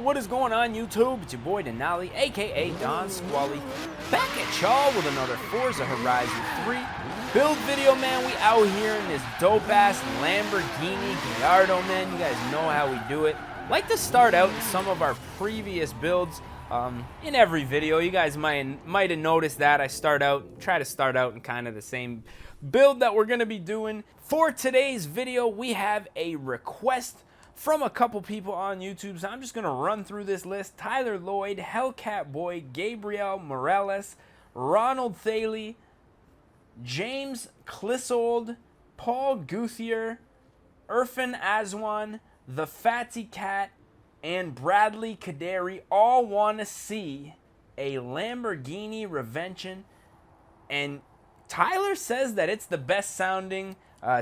what is going on YouTube? It's your boy Denali, aka Don Squally, back at y'all with another Forza Horizon 3 build video, man. We out here in this dope-ass Lamborghini Gallardo, man. You guys know how we do it. Like to start out in some of our previous builds in every video. You guys might have noticed that I try to start out in kind of the same build that we're gonna be doing. For today's video, we have a request from a couple people on YouTube, so I'm just gonna run through this list. Tyler Lloyd, Hellcat Boy, Gabriel Morales, Ronald Thaley, James Clissold, Paul Guthier, Irfan Aswan, The Fatty Cat, and Bradley Kaderi all want to see a Lamborghini Reventon, and Tyler says that it's the best sounding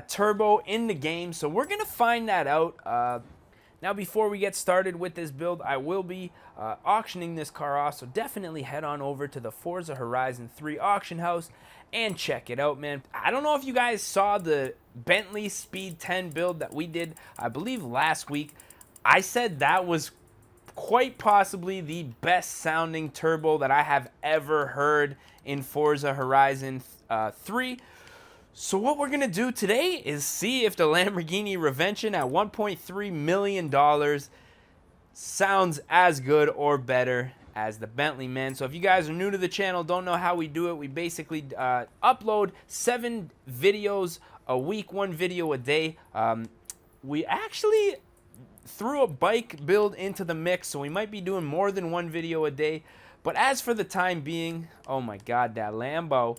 turbo in the game, so we're gonna find that out. Now, before we get started with this build, I will be auctioning this car off, so definitely head on over to the Forza Horizon 3 auction house and check it out, man. I don't know if you guys saw the Bentley Speed 10 build that we did, I believe, last week. I said that was quite possibly the best sounding turbo that I have ever heard in Forza Horizon 3. So what we're going to do today is see if the Lamborghini Reventon at $1.3 million sounds as good or better as the Bentley, man. So if you guys are new to the channel, don't know how we do it, we basically upload 7 videos a week, 1 video a day. We actually threw a bike build into the mix, so we might be doing more than 1 video a day. But as for the time being, oh my God, that Lambo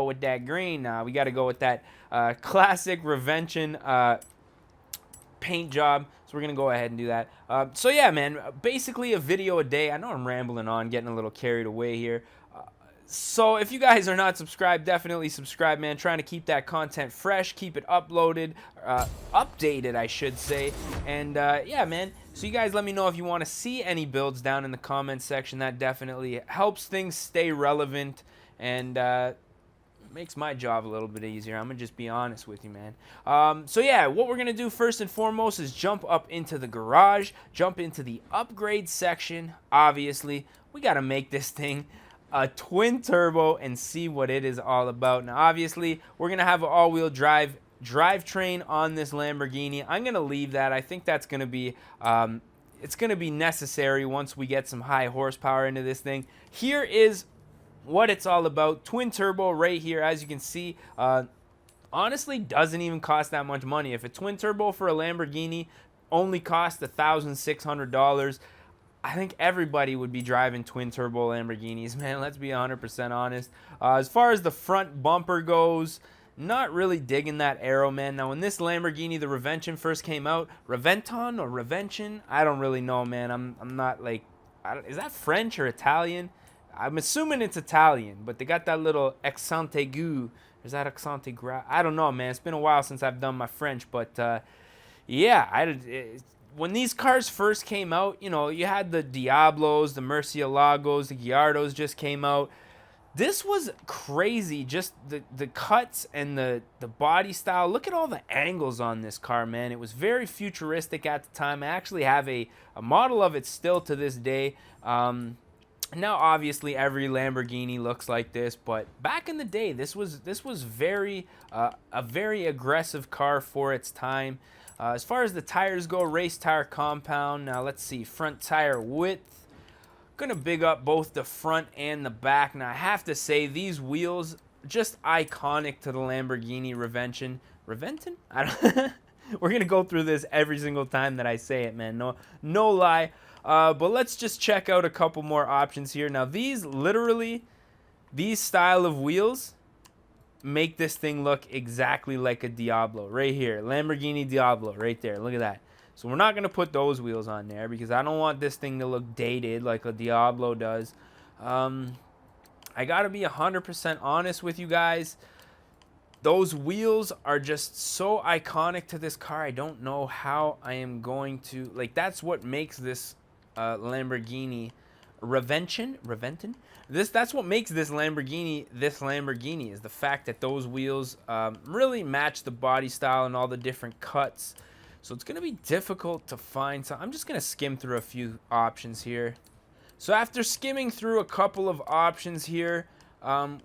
with that green, we got to go with that classic Reventon paint job. So we're going to go ahead and do that. So yeah, man, basically a video a day. I know I'm rambling on, getting a little carried away here. So if you guys are not subscribed, definitely subscribe, man. Trying to keep that content fresh, keep it uploaded, updated, I should say. And yeah, man. So you guys let me know if you want to see any builds down in the comments section. That definitely helps things stay relevant and makes my job a little bit easier. I'm gonna just be honest with you, man. So yeah, what we're gonna do first and foremost is jump up into the garage, jump into the upgrade section. Obviously, we gotta make this thing a twin turbo and see what it is all about. Now, obviously, we're gonna have an all-wheel drivetrain on this Lamborghini. I'm gonna leave that. I think that's gonna be it's gonna be necessary once we get some high horsepower into this thing. Here is what it's all about. Twin turbo right here, as you can see. Honestly, doesn't even cost that much money. If a twin turbo for a Lamborghini only cost $1,600, I think everybody would be driving twin turbo Lamborghinis, man. Let's be 100% honest. As far as the front bumper goes, not really digging that arrow, man. Now, when this Lamborghini, the Reventon, first came out, Reventon or Reventon, I don't really know, man. I'm not like, is that French or Italian? I'm assuming it's Italian, but they got that little accent aigu. Is that accent aigu? I don't know, man. It's been a while since I've done my French, but yeah, when these cars first came out, you know, you had the Diablos, the Murcielagos, the Gallardos just came out. This was crazy, just the cuts and the body style. Look at all the angles on this car, man. It was very futuristic at the time. I actually have a model of it still to this day. Now, obviously, every Lamborghini looks like this, but back in the day, this was very a very aggressive car for its time. As far as the tires go, race tire compound. Now, let's see, front tire width. Gonna big up both the front and the back. Now, I have to say, these wheels, just iconic to the Lamborghini Reventon. Reventon? I don't We're gonna go through this every single time that I say it, man. No lie. But let's just check out a couple more options here. Now, these style of wheels make this thing look exactly like a Diablo right here. Lamborghini Diablo right there. Look at that. So we're not going to put those wheels on there because I don't want this thing to look dated like a Diablo does. I got to be 100% honest with you guys. Those wheels are just so iconic to this car. I don't know how I am going to... Like, that's what makes this Lamborghini Reventon. That's what makes this Lamborghini is the fact that those wheels really match the body style and all the different cuts. So it's going to be difficult to find. So I'm just going to skim through a few options here. So after skimming through a couple of options here,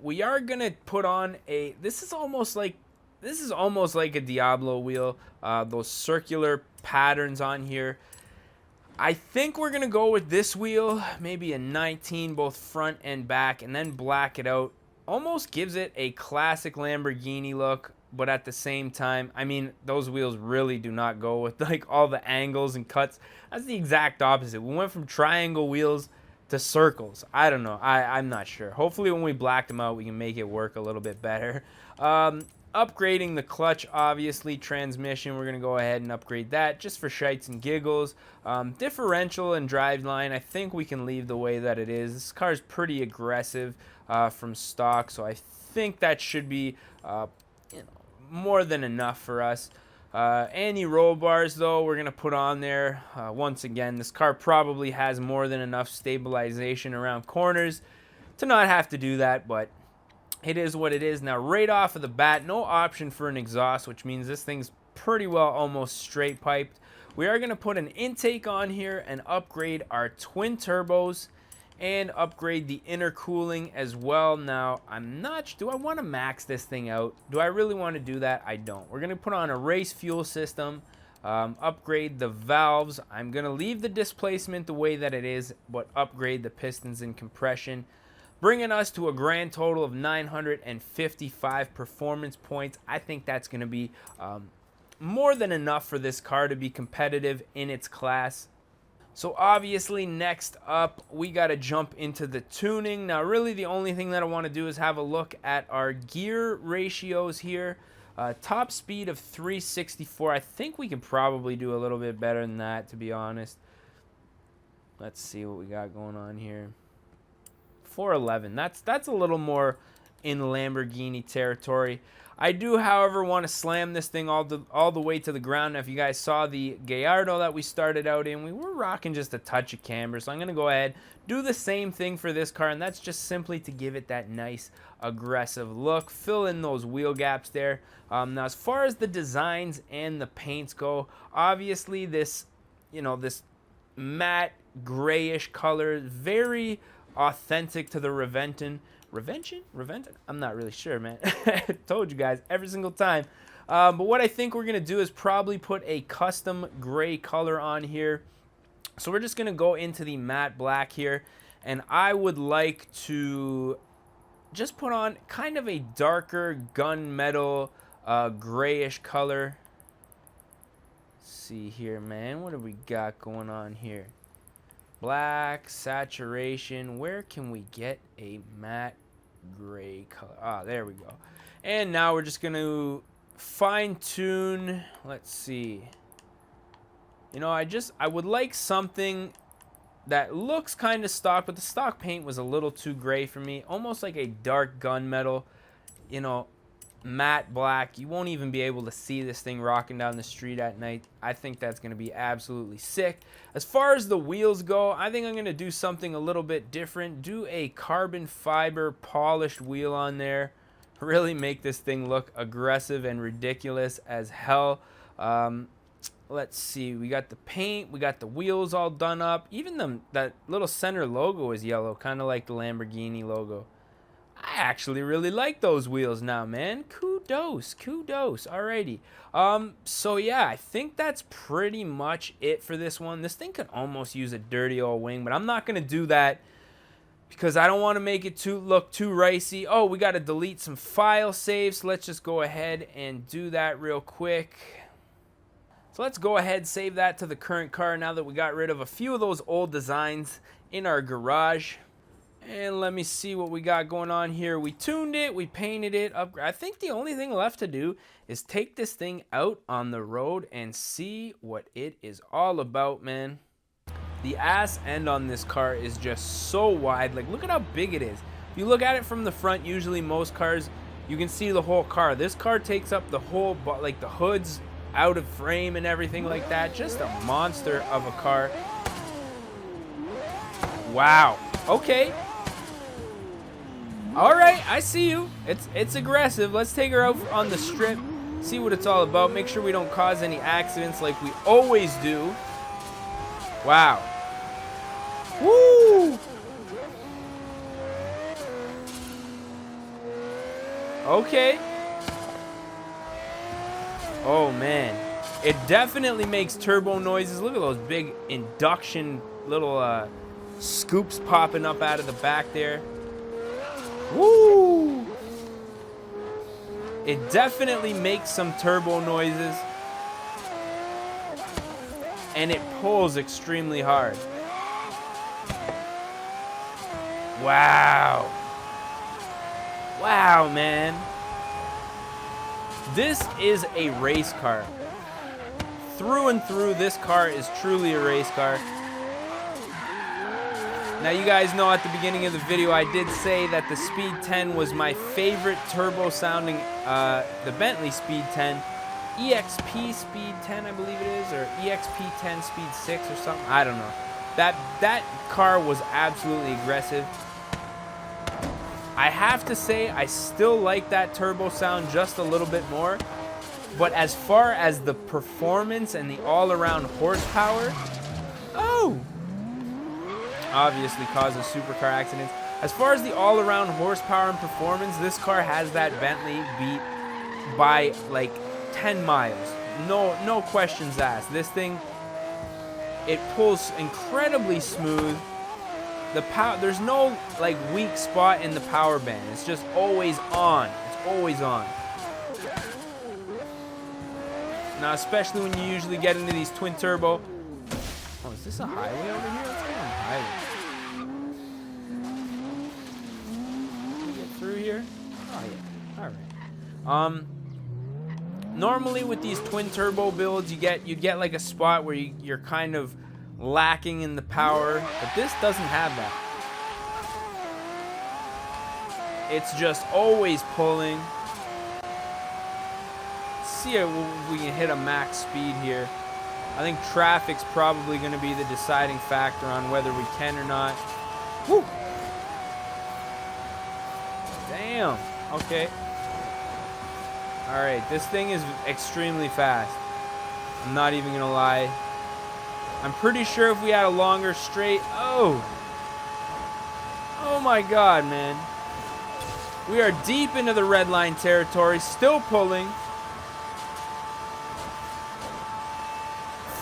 we are going to put on a, this is almost like a Diablo wheel. Those circular patterns on here. I think we're going to go with this wheel, maybe a 19, both front and back, and then black it out. Almost gives it a classic Lamborghini look, but at the same time, I mean, those wheels really do not go with like all the angles and cuts. That's the exact opposite. We went from triangle wheels to circles. I don't know. I'm not sure. Hopefully when we black them out, we can make it work a little bit better. Upgrading the clutch, obviously. Transmission, we're going to go ahead and upgrade that just for shites and giggles. Differential and driveline, I think we can leave the way that it is. This car is pretty aggressive from stock, so I think that should be more than enough for us. Anti-roll bars, though, we're going to put on there. Once again, this car probably has more than enough stabilization around corners to not have to do that, but it is what it is. Now, right off of the bat, no option for an exhaust, which means this thing's pretty well almost straight piped. We are going to put an intake on here and upgrade our twin turbos and upgrade the intercooling as well. Now, I'm not, do I want to max this thing out? Do I really want to do that? I don't. We're going to put on a race fuel system, upgrade the valves. I'm going to leave the displacement the way that it is, but upgrade the pistons and compression, bringing us to a grand total of 955 performance points. I think that's going to be more than enough for this car to be competitive in its class. So obviously, next up, we got to jump into the tuning. Now, really, the only thing that I want to do is have a look at our gear ratios here. Top speed of 364. I think we can probably do a little bit better than that, to be honest. Let's see what we got going on here. 411. That's a little more in Lamborghini territory. I do, however, want to slam this thing all the way to the ground. Now, if you guys saw the Gallardo that we started out in, we were rocking just a touch of camber. So I'm going to go ahead, do the same thing for this car, and that's just simply to give it that nice, aggressive look. Fill in those wheel gaps there. Now, as far as the designs and the paints go, obviously this, this matte grayish color, very authentic to the Reventon. Reventon? I'm not really sure, man. I told you guys every single time. But what I think we're going to do is probably put a custom gray color on here. So we're just going to go into the matte black here. And I would like to just put on kind of a darker gunmetal grayish color. Let's see here, man. What have we got going on here? Black, saturation. Where can we get a matte gray color? Ah, there we go. And now we're just going to fine tune. Let's see. I would like something that looks kind of stock, but the stock paint was a little too gray for me. Almost like a dark gunmetal, matte black. You won't even be able to see this thing rocking down the street at night. I think that's going to be absolutely sick. As far as the wheels go, I think I'm going to do something a little bit different. Do a carbon fiber polished wheel on there. Really make this thing look aggressive and ridiculous as hell. Let's see. We got the paint. We got the wheels all done up. Even that little center logo is yellow, kind of like the Lamborghini logo. I actually really like those wheels now, man. Kudos. Alrighty. So yeah, I think that's pretty much it for this one. This thing could almost use a dirty old wing, but I'm not gonna do that because I don't want to make it look too ricey. Oh, we got to delete some file saves. Let's just go ahead and do that real quick. So let's go ahead, save that to the current car now that we got rid of a few of those old designs in our garage. And let me see what we got going on here. We tuned it, we painted it up. I think the only thing left to do is take this thing out on the road and see what it is all about, man. The ass end on this car is just so wide. Like, look at how big it is. If you look at it from the front, usually most cars, you can see the whole car. This car takes up the whole, like the hood's out of frame and everything like that. Just a monster of a car. Wow. Okay. All right, I see you. It's aggressive. Let's take her out on the strip, see what it's all about. Make sure we don't cause any accidents like we always do. Wow. Woo! Okay. Oh, man. It definitely makes turbo noises. Look at those big induction little scoops popping up out of the back there. Woo! It definitely makes some turbo noises. And it pulls extremely hard. Wow. Wow, man. This is a race car. Through and through, this car is truly a race car. Now, you guys know at the beginning of the video, I did say that the Speed 10 was my favorite turbo sounding, the Bentley Speed 10. EXP Speed 10, I believe it is, or EXP 10 Speed 6 or something. I don't know. That car was absolutely aggressive. I have to say, I still like that turbo sound just a little bit more. But as far as the performance and the all-around horsepower, oh! Obviously causes supercar accidents. As far as the all-around horsepower and performance, this car has that Bentley beat by like 10 miles. No questions asked. This thing, it pulls incredibly smooth. There's no like weak spot in the power band. It's just always on. It's always on. Now, especially when you usually get into these twin turbo. Oh, is this a highway over here? Let's get on the highway. Can we get through here? Oh yeah. All right. Normally with these twin turbo builds, you get like a spot where you're kind of lacking in the power, but this doesn't have that. It's just always pulling. See if we can hit a max speed here. I think traffic's probably going to be the deciding factor on whether we can or not. Woo! Damn. Okay. Alright, this thing is extremely fast. I'm not even going to lie. I'm pretty sure if we had a longer straight... Oh! Oh my god, man. We are deep into the red line territory, still pulling.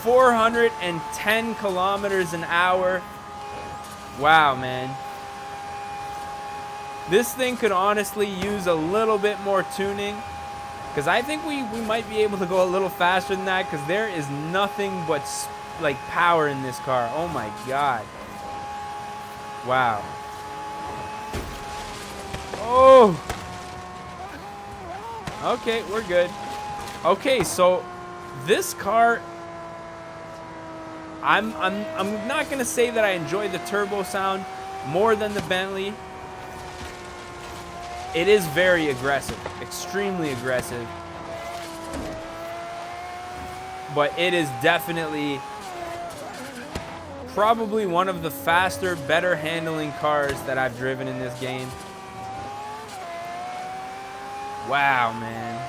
410 kilometers an hour. Wow, man. This thing could honestly use a little bit more tuning, because I think we might be able to go a little faster than that, because there is nothing but like power in this car. Oh my god. Wow. Oh. Okay, we're good. Okay, so this car, I'm not gonna say that I enjoy the turbo sound more than the Bentley. It is very aggressive, extremely aggressive. But it is definitely probably one of the faster, better handling cars that I've driven in this game. Wow, man.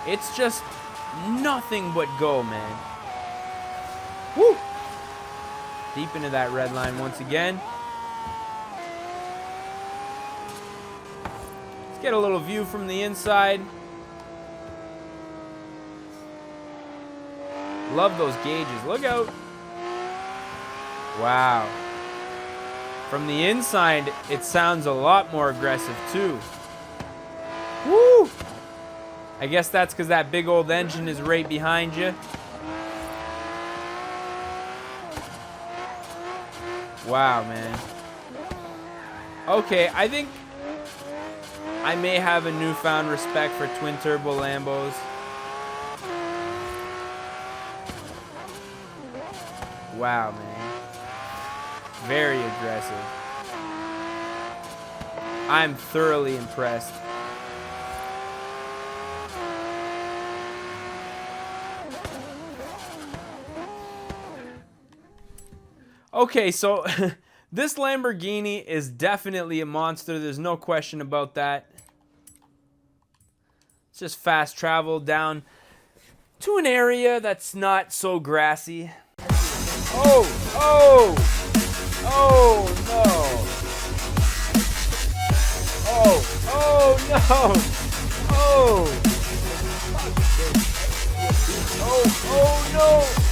It's just nothing but go, man. Woo! Deep into that red line once again. Let's get a little view from the inside. Love those gauges. Look out. Wow. From the inside, it sounds a lot more aggressive too. Woo! I guess that's because that big old engine is right behind you. Wow, man. Okay, I think I may have a newfound respect for twin turbo Lambos. Wow, man. Very aggressive. I'm thoroughly impressed. Okay, so this Lamborghini is definitely a monster. There's no question about that. Let's just fast travel down to an area that's not so grassy. Oh, oh, oh no. Oh, oh no. Oh. Oh, oh no.